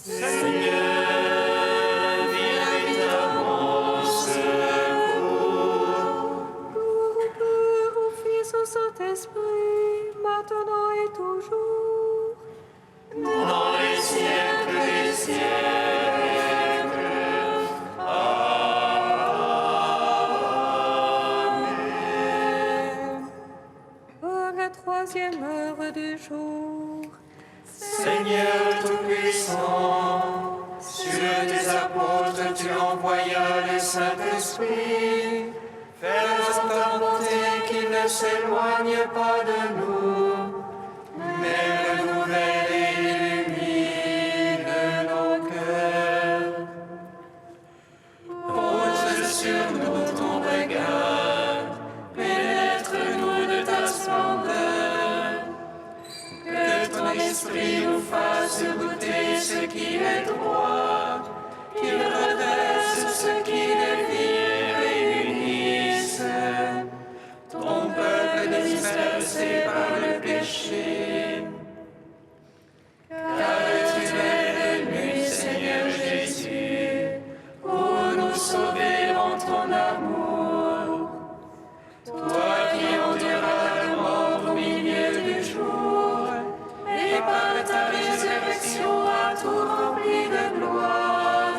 Seigneur, viens vite à mon secours. Gloire au Fils, au Saint-Esprit, maintenant et toujours. Dans les siècles des siècles. Amen. À la troisième heure du jour, Seigneur Tout-Puissant, sur tes apôtres tu envoyas le Saint-Esprit. Fais-leur ta volonté qu'il ne s'éloigne pas de nous, mais renouvelle et illumine nos cœurs. Pose sur nous ton regard, pénètre-nous de ta splendeur. Que ton esprit nous fasse goûter ce qui est droit, qu'il redresse ce qui dévie et unisse ton peuple dispersé par le péché. Car tu es venu, Seigneur Jésus, pour nous sauver en ton amour. Toi qui enduras la mort au milieu du jour, et par ta résurrection à tout rempli de gloire,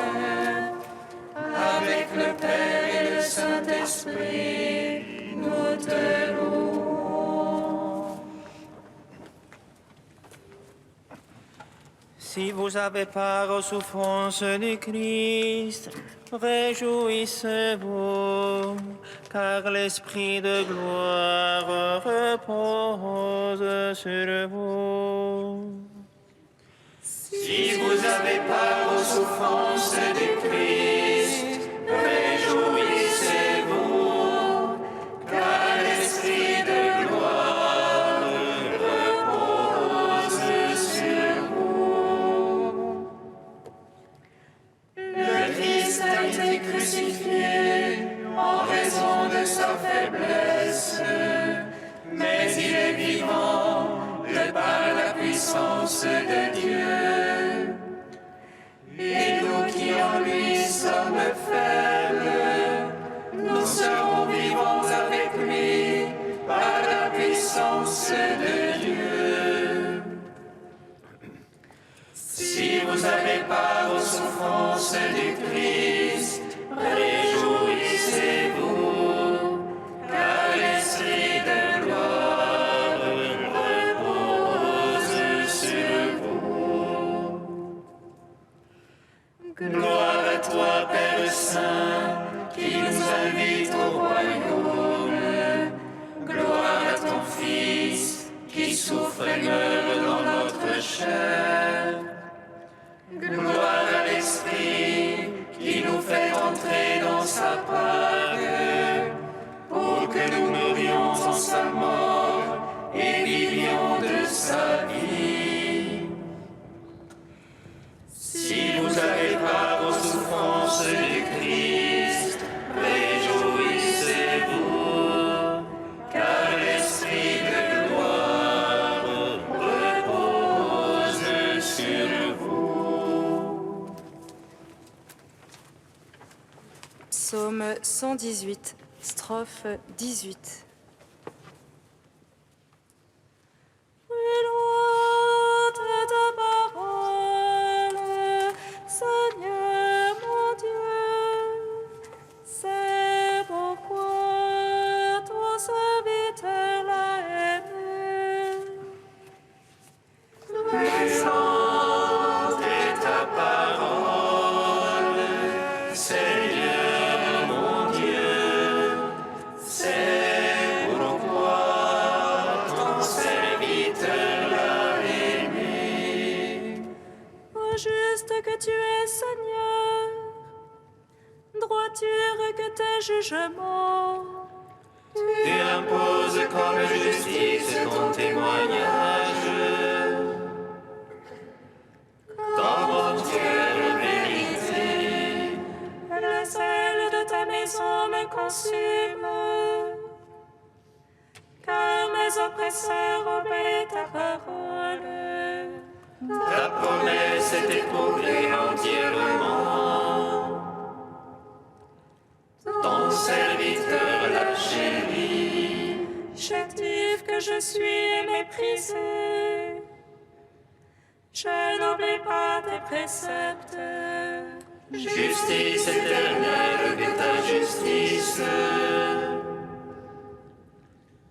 avec le Père et le Saint-Esprit, nous te louons. Si vous avez part aux souffrances du Christ, réjouissez-vous, car l'Esprit de gloire repose sur vous. Si vous avez part aux souffrances du Christ, réjouissez-vous, car l'Esprit de gloire repose sur vous. Le Christ a été crucifié en raison de sa faiblesse, mais il est vivant de par la puissance de Dieu. Et nous qui en lui sommes faibles, nous serons vivants avec lui par la puissance de Dieu. Si vous avez part aux souffrances du Christ, réjouissez-vous, car l'Esprit de gloire repose sur vous. Gloire à toi, Père Saint, qui nous invite au royaume. Gloire à ton Fils, qui souffre et meurt dans notre chair. Gloire à l'Esprit, qui nous fait entrer dans sa Pâque, pour que nous mourions en sa mort et vivions de sa vie. Si vous avez part aux souffrances du Christ, réjouissez-vous, car l'Esprit de gloire repose sur vous. Psaume 118, strophe 18. Loin est ta parole, Seigneur mon Dieu, c'est pourquoi ton serviteur l'a aimé. Présente est ta parole, Seigneur mon Dieu, c'est pourquoi ton serviteur l'a aimé. Juste que tu es, Seigneur, droiture que tes jugements. Tu imposes comme justice ton témoignage, comme entière vérité. Le zèle de ta maison me consume, car mes oppresseurs obéissent ta parole. Ta promesse est éprouvée suis méprisé. Je n'oublie pas tes préceptes. Justice éternelle que ta justice,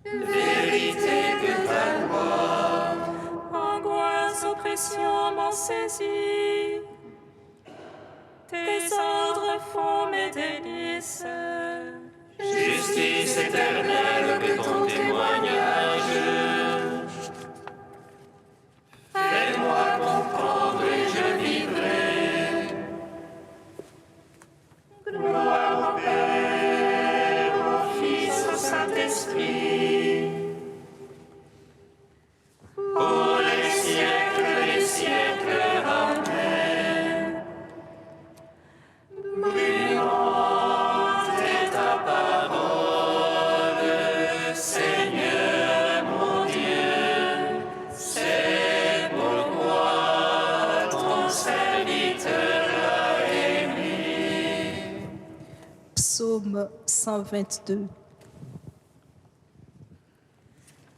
vérité que ta loi. Angoisse, oppression m'ont saisi. Tes ordres font mes délices. Justice éternelle que ton témoignage. Fais-moi comprendre et je vivrai. Gloire au Père, au Fils, au Saint-Esprit. Pour les siècles des siècles, Amen. Brûlante est ta parole, Seigneur mon Dieu. C'est pourquoi ton serviteur l'a aimé. Psaume 122.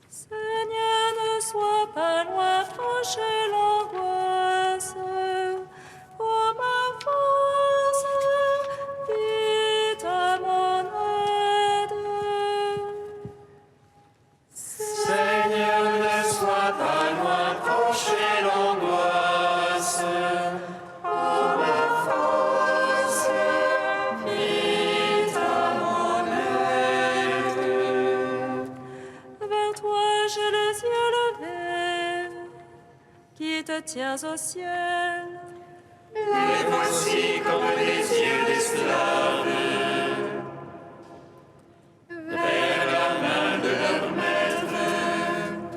Seigneur, ne sois pas loin, proche l'angoisse. Oh ma force, vite à mon aide. Seigneur, ne sois pas loin, procher l'angoisse. Oh ma force, vite à mon aide. Vers toi j'ai les yeux levés, qui te tiens au ciel. Les voici comme les yeux d'esclaves vers la main de leur maître.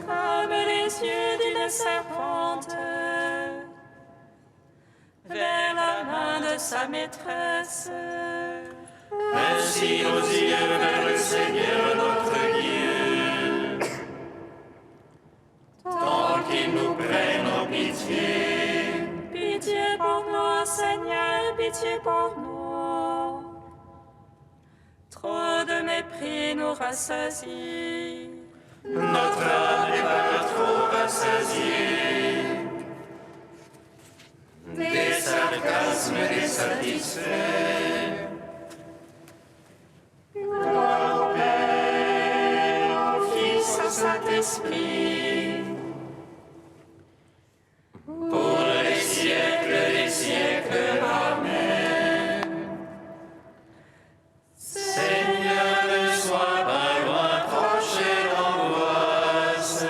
Comme les yeux d'une serpente vers la main de sa maîtresse. Ainsi nos yeux vers le Seigneur notre Dieu, tant qu'il nous prenne en pitié. Pitié pour nous, Seigneur, pitié pour nous. Trop de mépris nous rassasie. Notre âme est par trop rassasiée. Des sarcasmes désatisfaits. Gloire au Père, au Fils, au Saint-Esprit. Pour les siècles des siècles, Amen. Seigneur, ne sois pas loin, proche et l'angoisse.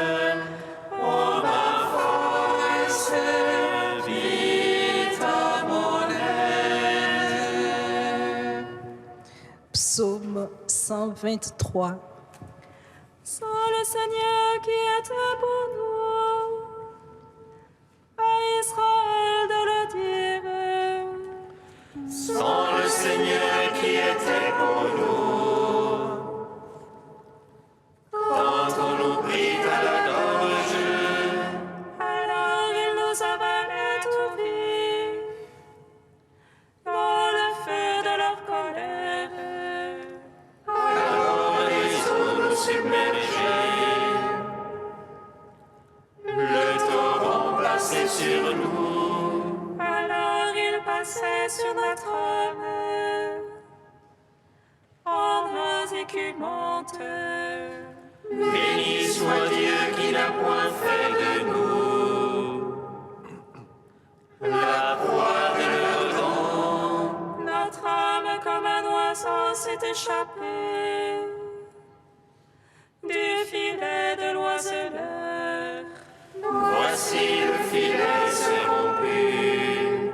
Oh ma force, vite à mon aide. Psaume 123. Sans le Seigneur qui était pour nous, à Israël de le dire. Sans le Seigneur qui était pour nous, quand on nous prit à la gorge, Alors il nous avalait tout vif dans le feu de leur colère. alors les eaux nous submergeaient, le torrent passait sur nous. Alors il passait sur notre âme en nos écumantes. Béni soit Dieu qui n'a point fait de nous la proie de leurs dents. Notre âme comme un oiseau s'est échappée du filet de l'oiseleur. Voici le filet s'est rompu,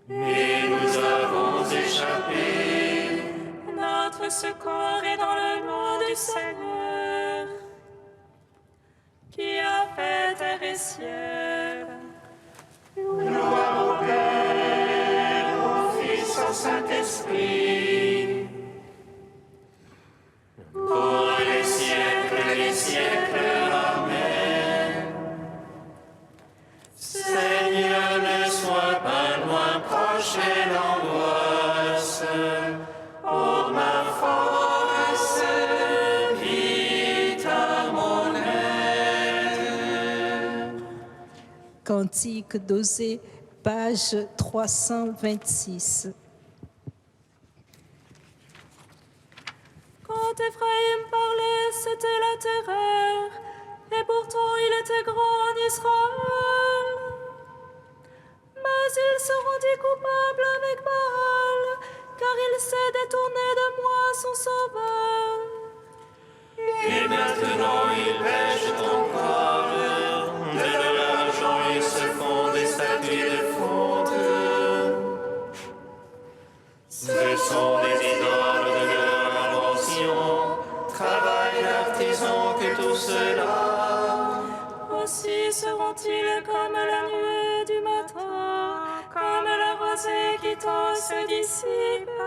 et nous avons échappé. Notre secours est dans le nom du Seigneur, qui a fait terre et ciel. Gloire au Père, au Fils, au Saint-Esprit, pour les siècles des siècles. Amen. Seigneur, ne sois pas loin, proche et l'angoisse. Oh ma force, vite à Cantique d'Osée, page 326. Quand Éphraïm parlait, c'était la terreur, et pourtant il était grand en Israël. Mais il se rendit coupable avec Baal, car il s'est détourné de moi, son sauveur. Et maintenant ils pêchent encore. De leur argent ils se font des statues de fonte. Ce sont des idoles de leur invention, travail d'artisan que tout cela. Aussi seront-ils comme la nuée du matin, comme la rosée qui tend se dissipe,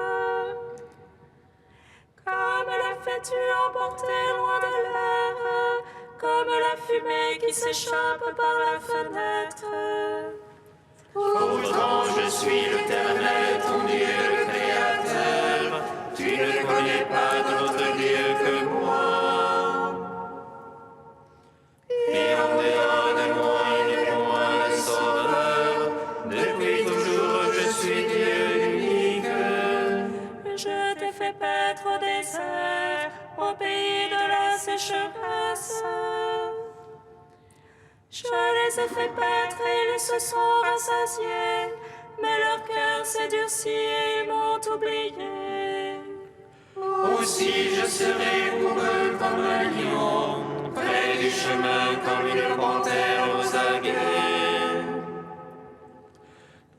comme la fétue emportée loin de l'air, comme la fumée qui s'échappe par la fenêtre. Pourtant je suis l'Éternel, ton Dieu, le Créateur. Tu ne connais pas d'autre Dieu que moi. Et en dehors de moi, il n'est point de sauveur. Depuis toujours, je suis Dieu unique. Je t'ai fait paître au désert, au pays de la sécheresse. Je les ai fait paître et ils se sont rassasiés, mais leur cœur s'est durci et ils m'ont oublié. Aussi je serai pour eux comme un lion, près du chemin comme une panthère aux aguets.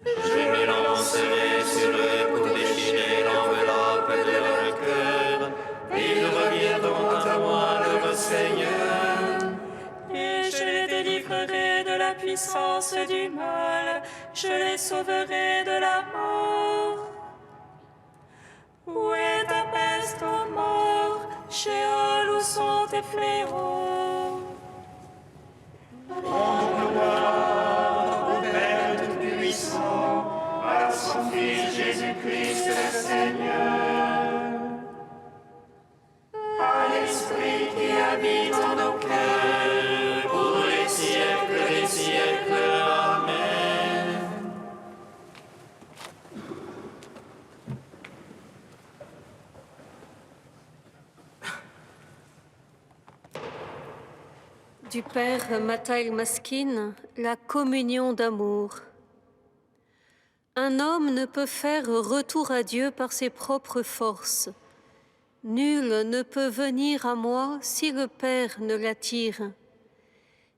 Je m'élancerai sur eux pour déchirer l'enveloppe de leur cœur, et ils reviendront à moi, leur Seigneur. Et je les délivrerai de la puissance du mal, je les sauverai de la mort. Où est ta peste, ô mort, Sheol, où sont tes fléaux? Au Père Tout-Puissant, par son Fils Jésus-Christ le Seigneur, à l'Esprit qui habite en nos cœurs, pour les siècles des siècles. Amen. Du Père Mathaël Maskin, la communion d'amour. Un homme ne peut faire retour à Dieu par ses propres forces. Nul ne peut venir à moi si le Père ne l'attire.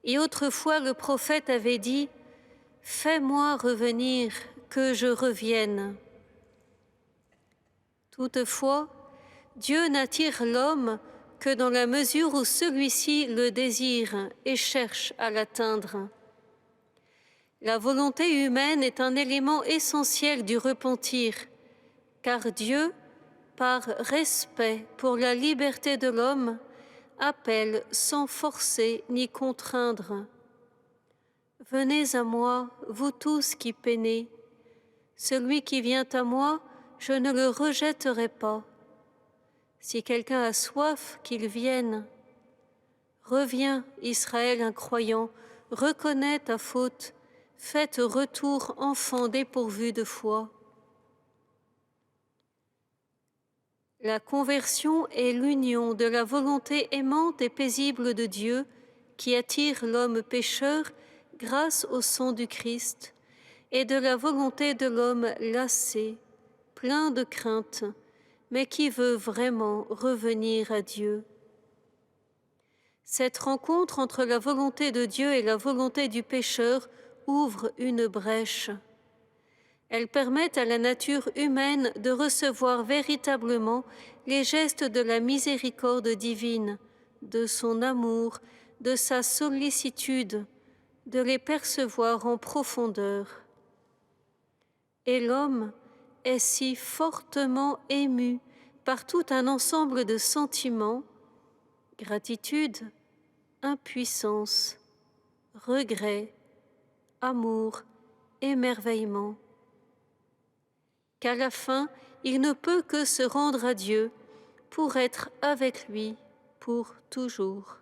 Et autrefois le prophète avait dit « Fais-moi revenir, que je revienne ». Toutefois, Dieu n'attire l'homme que dans la mesure où celui-ci le désire et cherche à l'atteindre. La volonté humaine est un élément essentiel du repentir, car Dieu, par respect pour la liberté de l'homme, appelle sans forcer ni contraindre. Venez à moi, vous tous qui peinez. Celui qui vient à moi, je ne le rejetterai pas. Si quelqu'un a soif, qu'il vienne. Reviens, Israël incroyant, reconnais ta faute, faites retour, enfants dépourvus de foi. La conversion est l'union de la volonté aimante et paisible de Dieu qui attire l'homme pécheur grâce au sang du Christ et de la volonté de l'homme lassé, plein de crainte, mais qui veut vraiment revenir à Dieu. Cette rencontre entre la volonté de Dieu et la volonté du pécheur ouvre une brèche. Elle permet à la nature humaine de recevoir véritablement les gestes de la miséricorde divine, de son amour, de sa sollicitude, de les percevoir en profondeur. Et l'homme est si fortement ému par tout un ensemble de sentiments, gratitude, impuissance, regret, amour, émerveillement, qu'à la fin, il ne peut que se rendre à Dieu pour être avec lui pour toujours.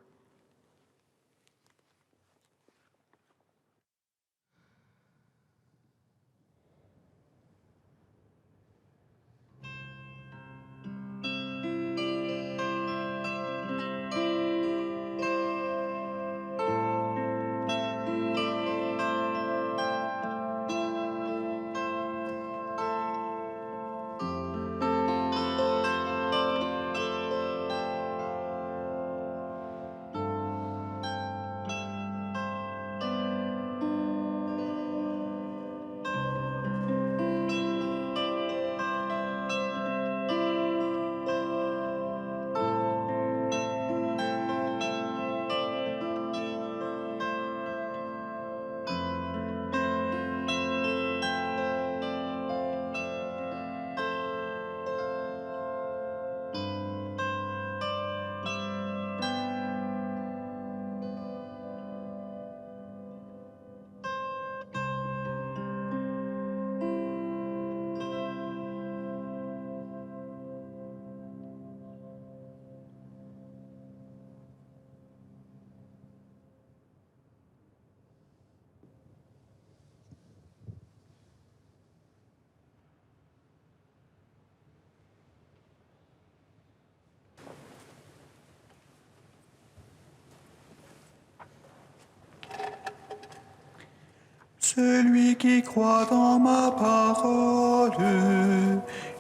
Celui qui croit en ma parole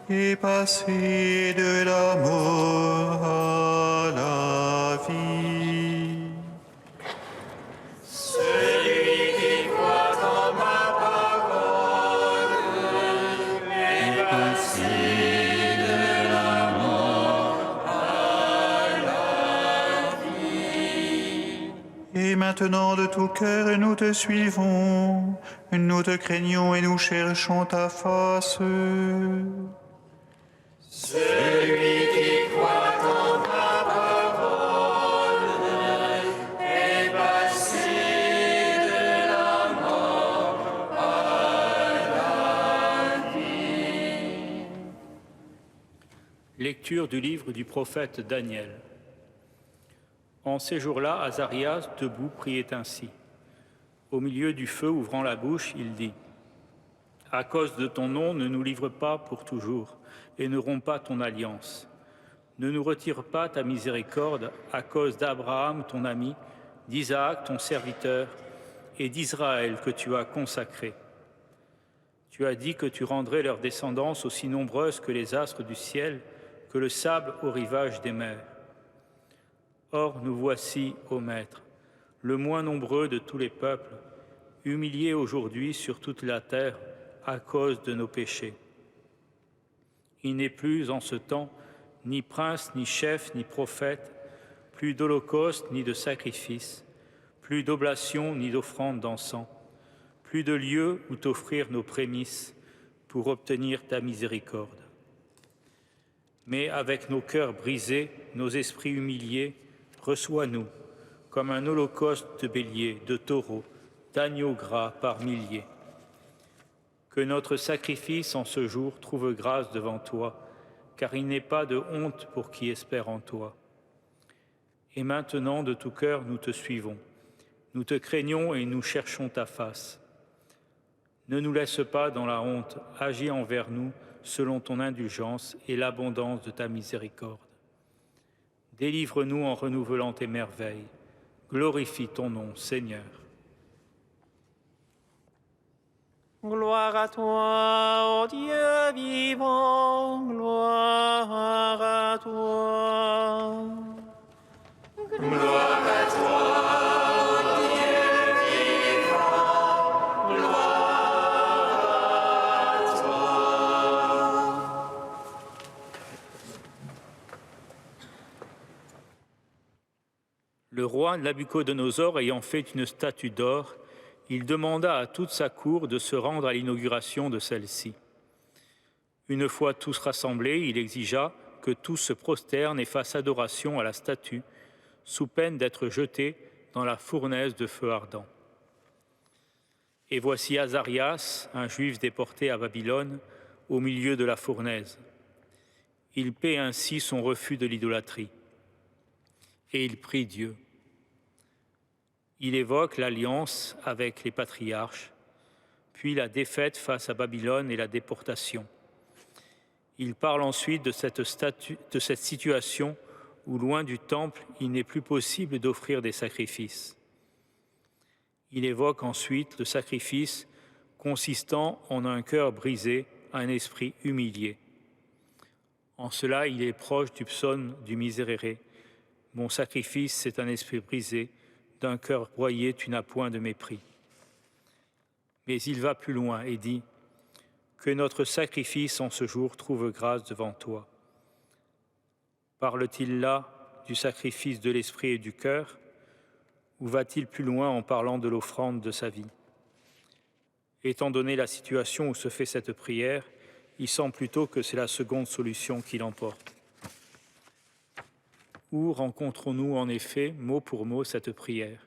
est passé de la mort à la vie. Celui qui croit en ma parole est passé de la mort à la vie. Et maintenant de tout cœur nous te suivons, nous te craignons et nous cherchons ta face. Celui qui croit en ma parole est passé de la mort à la vie. Lecture du livre du prophète Daniel. En ces jours-là, Azarias, debout, priait ainsi. Au milieu du feu, ouvrant la bouche, il dit « À cause de ton nom, ne nous livre pas pour toujours, et ne romps pas ton alliance. Ne nous retire pas ta miséricorde à cause d'Abraham, ton ami, d'Isaac, ton serviteur, et d'Israël que tu as consacré. Tu as dit que tu rendrais leur descendance aussi nombreuse que les astres du ciel, que le sable au rivage des mers. Or, nous voici, ô Maître, le moins nombreux de tous les peuples, humiliés aujourd'hui sur toute la terre à cause de nos péchés. Il n'est plus en ce temps ni prince, ni chef, ni prophète, plus d'holocauste, ni de sacrifice, plus d'oblation, ni d'offrande d'encens, plus de lieu où t'offrir nos prémices pour obtenir ta miséricorde. Mais avec nos cœurs brisés, nos esprits humiliés, reçois-nous comme un holocauste de béliers, de taureaux, d'agneaux gras par milliers. Que notre sacrifice en ce jour trouve grâce devant toi, car il n'est pas de honte pour qui espère en toi. Et maintenant, de tout cœur, nous te suivons. Nous te craignons et nous cherchons ta face. Ne nous laisse pas dans la honte, agis envers nous selon ton indulgence et l'abondance de ta miséricorde. Délivre-nous en renouvelant tes merveilles. Glorifie ton nom, Seigneur. Gloire à toi, ô Dieu vivant, gloire à toi. Gloire à toi, ô Dieu vivant, gloire à toi. Le roi Nabuchodonosor ayant fait une statue d'or, il demanda à toute sa cour de se rendre à l'inauguration de celle-ci. Une fois tous rassemblés, il exigea que tous se prosternent et fassent adoration à la statue, sous peine d'être jetés dans la fournaise de feu ardent. Et voici Azarias, un juif déporté à Babylone, au milieu de la fournaise. Il paie ainsi son refus de l'idolâtrie. Et il prie Dieu. Il évoque l'alliance avec les patriarches, puis la défaite face à Babylone et la déportation. Il parle ensuite de cette situation où, loin du temple, il n'est plus possible d'offrir des sacrifices. Il évoque ensuite le sacrifice consistant en un cœur brisé, un esprit humilié. En cela, il est proche du psaume du Miserere. Mon sacrifice, c'est un esprit brisé, d'un cœur broyé, tu n'as point de mépris. Mais il va plus loin et dit que notre sacrifice en ce jour trouve grâce devant toi. Parle-t-il là du sacrifice de l'esprit et du cœur, ou va-t-il plus loin en parlant de l'offrande de sa vie? Étant donné la situation où se fait cette prière, il semble plutôt que c'est la seconde solution qui l'emporte. Où rencontrons-nous en effet, mot pour mot, cette prière?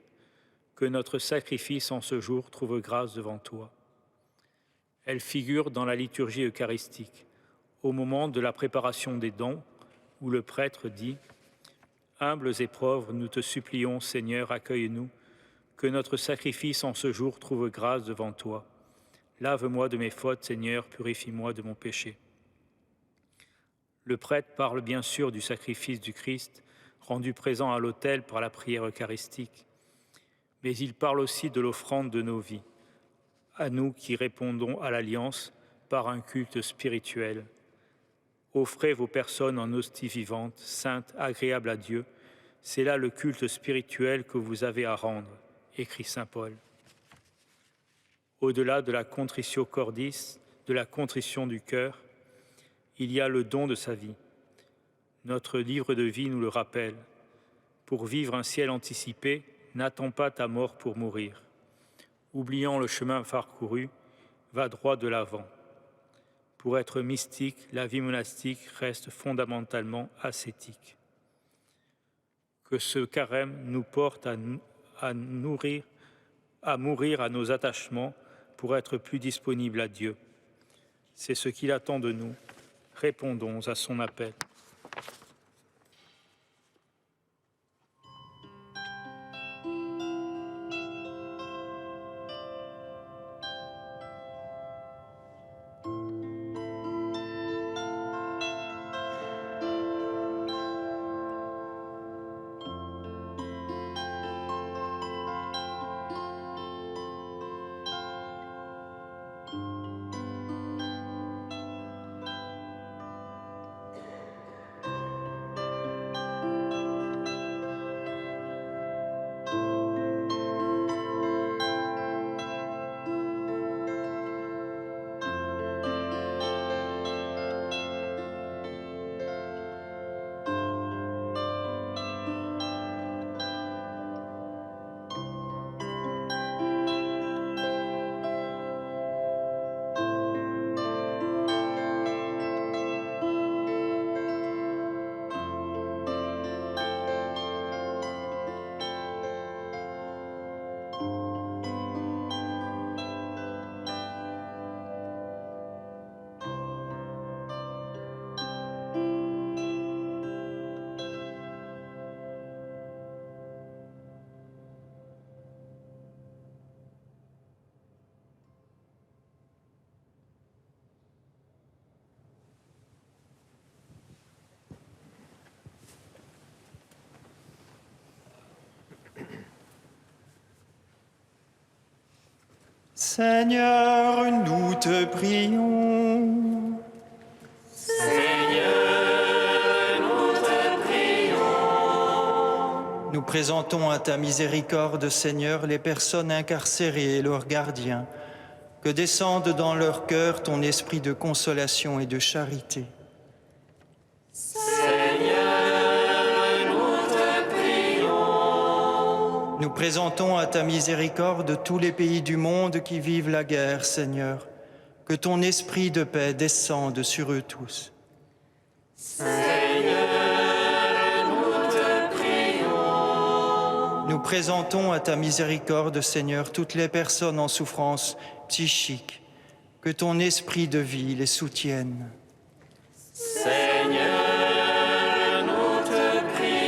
Que notre sacrifice en ce jour trouve grâce devant toi. Elle figure dans la liturgie eucharistique, au moment de la préparation des dons, où le prêtre dit « Humbles et pauvres, nous te supplions, Seigneur, accueille-nous, que notre sacrifice en ce jour trouve grâce devant toi. Lave-moi de mes fautes, Seigneur, purifie-moi de mon péché. » Le prêtre parle bien sûr du sacrifice du Christ, rendu présent à l'autel par la prière eucharistique, mais il parle aussi de l'offrande de nos vies, à nous qui répondons à l'Alliance par un culte spirituel. Offrez vos personnes en hostie vivante, sainte, agréable à Dieu. C'est là le culte spirituel que vous avez à rendre, écrit saint Paul. Au-delà de la contritio cordis, de la contrition du cœur, il y a le don de sa vie. Notre livre de vie nous le rappelle. Pour vivre un ciel anticipé, n'attends pas ta mort pour mourir. Oubliant le chemin parcouru, va droit de l'avant. Pour être mystique, la vie monastique reste fondamentalement ascétique. Que ce carême nous porte à mourir à nos attachements pour être plus disponibles à Dieu. C'est ce qu'il attend de nous. Répondons à son appel. Seigneur, nous te prions. Seigneur, nous te prions. Nous présentons à ta miséricorde, Seigneur, les personnes incarcérées et leurs gardiens, que descende dans leur cœur ton esprit de consolation et de charité. Nous présentons à ta miséricorde tous les pays du monde qui vivent la guerre, Seigneur. Que ton esprit de paix descende sur eux tous. Seigneur, nous te prions. Nous présentons à ta miséricorde, Seigneur, toutes les personnes en souffrance psychique. Que ton esprit de vie les soutienne. Seigneur, nous te prions.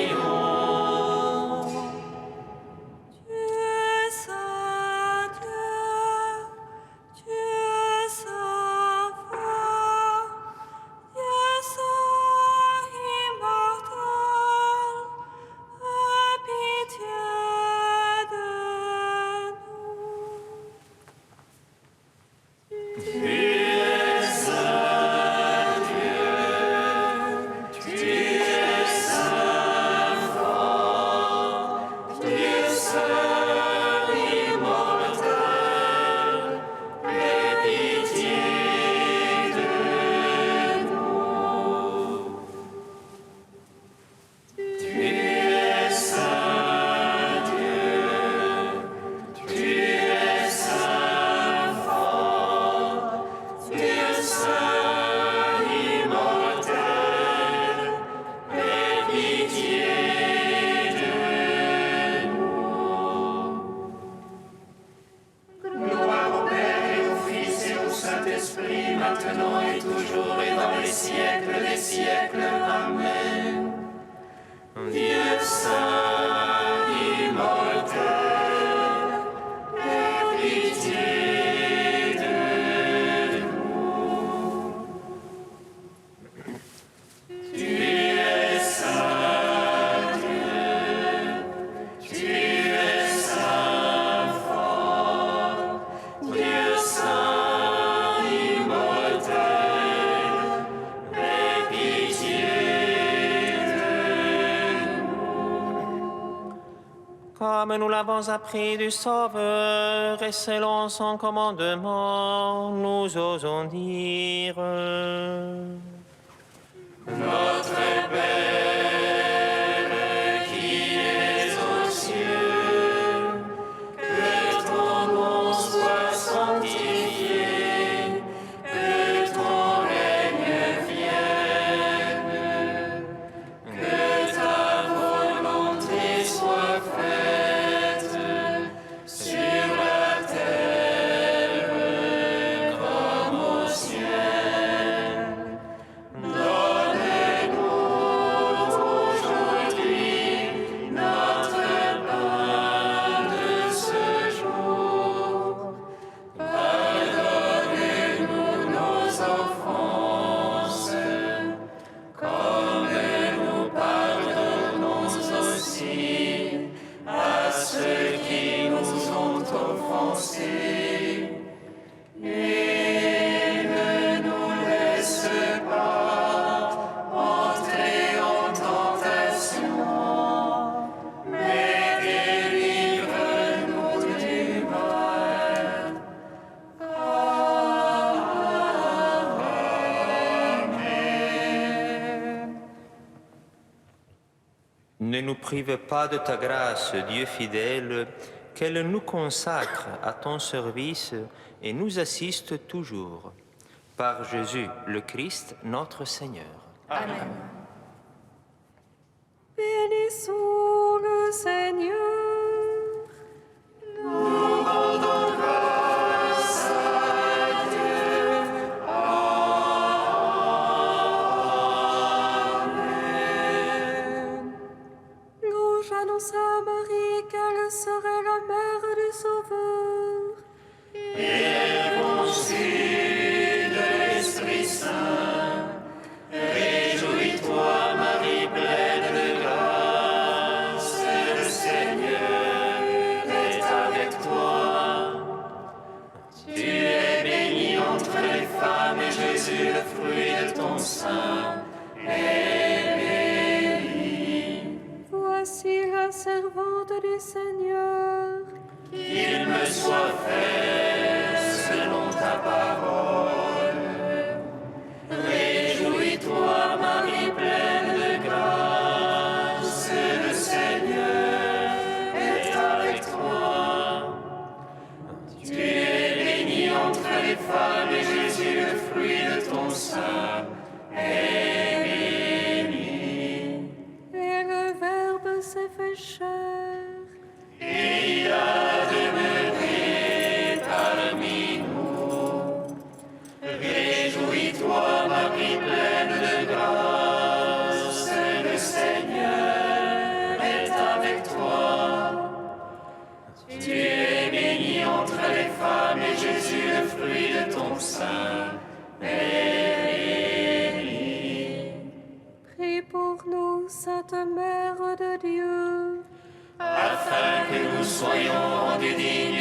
maintenant et toujours et dans les siècles des siècles. Amen. Dieu saint, immortel, aie pitié de nous. Tu es saint Dieu, tu es saint fort, Dieu Comme nous l'avons appris du Sauveur et selon son commandement, nous osons dire: Notre Père qui es aux cieux, que ton nom soit sanctifié, que ton règne vienne, que ta volonté soit faite sur la terre comme au ciel. Donne-nous aujourd'hui notre pain de ce jour. Pardonne-nous nos offenses, comme nous pardonnons aussi à ceux qui nous ont offensés. Et ne nous laisse pas entrer en tentation, mais délivre-nous du mal. Amen. Ne nous prive pas de ta grâce, Dieu fidèle, qu'elle nous consacre à ton service et nous assiste toujours. Par Jésus le Christ, notre Seigneur. Amen. Bénissons le Seigneur. Nous rendons grâce à Dieu. Amen. L'ange annonça à Marie qu'elle serait la mère du Sauveur. Et conçue de l'Esprit Saint, réjouis-toi, Marie pleine de grâce, le Seigneur est avec toi. Tu es bénie entre les femmes et Jésus, le fruit de ton sein, est béni. Voici la servante du Seigneur. Qu'il me soit fait selon ta parole. Réjouis-toi, Marie pleine de grâce, le Seigneur est avec toi. Tu es bénie entre les femmes et Jésus, le fruit de ton sein, est béni. Et le Verbe s'est fait chair. Et il a demeuré parmi nous. Réjouis-toi, Marie pleine de grâce, le Seigneur est avec toi. Tu es bénie entre les femmes et Jésus, le fruit de ton sein, est béni. Prie pour nous, Sainte Mère de Dieu, Afin que nous soyons rendus dignes